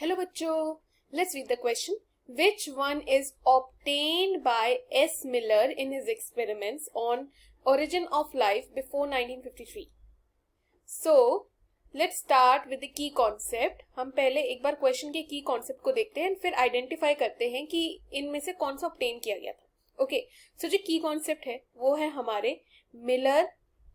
Hello बच्चों, let's read the question. Which one is obtained by S. Miller in his experiments on origin of life before 1953? So, let's start with the key concept. हम पहले एक बार question के की concept को देखते हैं, फिर आइडेंटिफाई करते हैं कि इनमें से कौन सा ऑब्टेन किया गया था. ओके, सो जो की कॉन्सेप्ट है वो है हमारे मिलर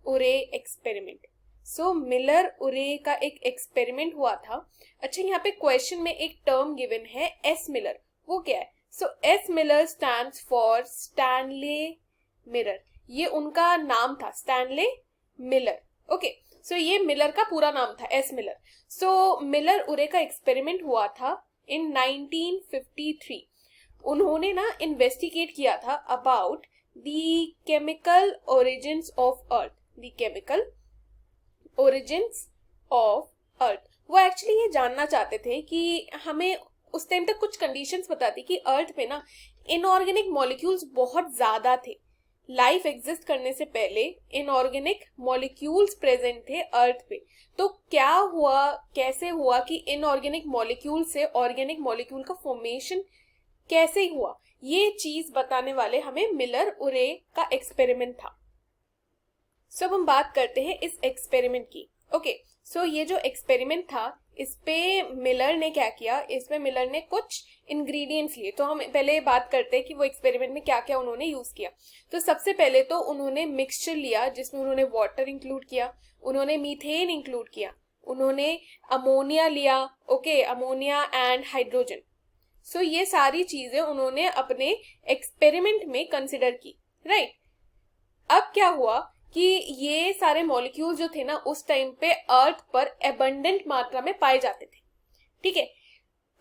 उरे एक्सपेरिमेंट. सो मिलर उरे का एक एक्सपेरिमेंट हुआ था. अच्छा, यहाँ पे क्वेश्चन में एक टर्म गिवन है एस मिलर. वो क्या है? So S Miller stands for Stanley mirror. ये उनका नाम था, स्टैनले मिलर. ओके, सो ये मिलर का पूरा नाम था, एस मिलर. सो मिलर उरे का एक्सपेरिमेंट हुआ था इन 1953. उन्होंने ना इन्वेस्टिगेट किया था about the chemical origins of earth. The chemical origins of earth. वो एक्चुअली ये जानना चाहते थे कि हमें उस टाइम तक कुछ कंडीशंस बताती कि अर्थ पे ना इनऑर्गेनिक मॉलिक्यूल्स बहुत ज्यादा थे. लाइफ एग्जिस्ट करने से पहले इनऑर्गेनिक मॉलिक्यूल्स प्रेजेंट थे अर्थ पे. तो क्या हुआ, कैसे हुआ कि इनऑर्गेनिक मॉलिक्यूल से ऑर्गेनिक मॉलिक्यूल का फॉर्मेशन कैसे हुआ, ये चीज बताने वाले हमें मिलर उरे का एक्सपेरिमेंट था. सो अब हम बात करते हैं इस एक्सपेरिमेंट की. ओके, सो ये जो एक्सपेरिमेंट था इस पे मिलर ने क्या किया, इसमें मिलर ने कुछ इंग्रेडिएंट्स लिए. तो हम पहले बात करते हैं कि वो एक्सपेरिमेंट में क्या क्या उन्होंने यूज किया. तो सबसे पहले तो उन्होंने मिक्सचर लिया जिसमें उन्होंने वाटर इंक्लूड किया, उन्होंने मीथेन इंक्लूड किया, उन्होंने अमोनिया लिया. Okay, ammonia and hydrogen. So ये सारी चीजें उन्होंने अपने एक्सपेरिमेंट में कंसिडर की. राइट, अब क्या हुआ कि ये सारे मॉलिक्यूल जो थे ना उस टाइम पे अर्थ पर एबंडेंट मात्रा में पाए जाते थे. ठीक है,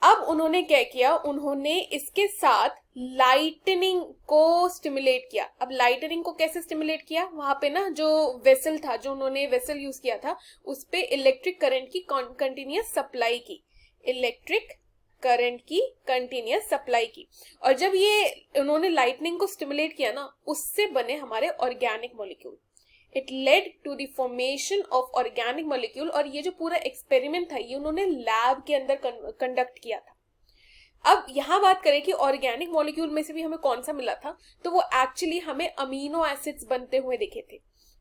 अब उन्होंने क्या किया, उन्होंने इसके साथ लाइटनिंग को स्टिमुलेट किया. अब लाइटनिंग को कैसे स्टिमुलेट किया, वहां पे ना जो वेसल था, जो उन्होंने वेसल यूज किया था उस पे इलेक्ट्रिक करंट की कंटिन्यूअस सप्लाई की. इलेक्ट्रिक करंट की कंटिन्यूअस सप्लाई की. और जब ये उन्होंने लाइटनिंग को स्टिमुलेट किया ना, उससे बने हमारे organic molecule. It led to the formation of organic molecule. और ये जो पूरा एक्सपेरिमेंट था ये उन्होंने लैब के अंदर कंडक्ट किया था. अब यहां बात करें कि ऑर्गेनिक मॉलिक्यूल में से भी हमें कौन सा मिला था, तो वो एक्चुअली हमें अमीनो एसिड्स बनते हुए दिखे थे.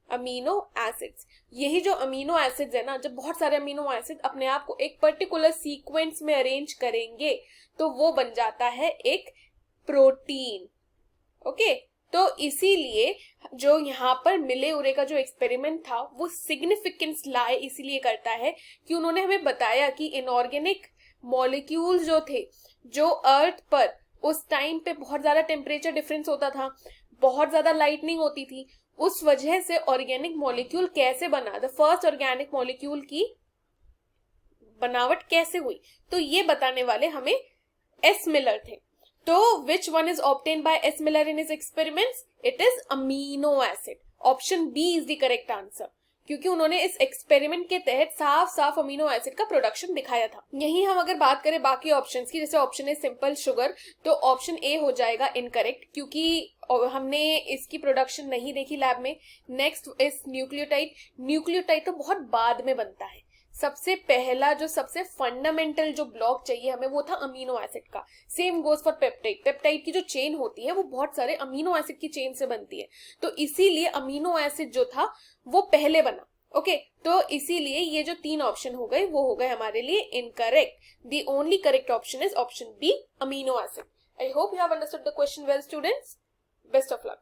अमीनो एसिड्स, यही जो अमीनो एसिड्स है ना, जब बहुत सारे अमीनो एसिड अपने आप को एक पर्टिकुलर सीक्वेंस में अरेंज करेंगे तो वो बन जाता है एक प्रोटीन. ओके, तो इसीलिए जो यहाँ पर मिले उरे का जो एक्सपेरिमेंट था वो सिग्निफिकेंस लाई इसीलिए करता है कि उन्होंने हमें बताया कि इनऑर्गेनिक मॉलिक्यूल्स जो थे, जो अर्थ पर उस टाइम पे बहुत ज्यादा टेम्परेचर डिफरेंस होता था, बहुत ज्यादा लाइटनिंग होती थी, उस वजह से ऑर्गेनिक मॉलिक्यूल कैसे बना, द फर्स्ट ऑर्गेनिक मॉलिक्यूल की बनावट कैसे हुई, तो ये बताने वाले हमें एस मिलर थे. तो which one is obtained by S. Miller in his experiments? It is amino acid. Option B is the correct answer. क्योंकि उन्होंने इस एक्सपेरिमेंट के तहत साफ साफ अमीनो एसिड का प्रोडक्शन दिखाया था. यही हम अगर बात करें बाकी ऑप्शंस की, जैसे ऑप्शन ए सिंपल शुगर, तो ऑप्शन ए हो जाएगा इनकरेक्ट क्योंकि हमने इसकी प्रोडक्शन नहीं देखी लैब में. Next is nucleotide. न्यूक्लियोटाइड तो बहुत बाद में बनता है. सबसे पहला जो सबसे फंडामेंटल जो ब्लॉक चाहिए हमें वो था अमीनो एसिड का. Same goes for peptide. Peptide की जो चेन होती है वो बहुत सारे अमीनो एसिड की चेन से बनती है, तो इसीलिए अमीनो एसिड जो था वो पहले बना. ओके, तो इसीलिए ये जो तीन ऑप्शन हो गए वो हो गए हमारे लिए incorrect. The only correct option is option B, amino acid. I hope you have understood the question well students. Best of luck.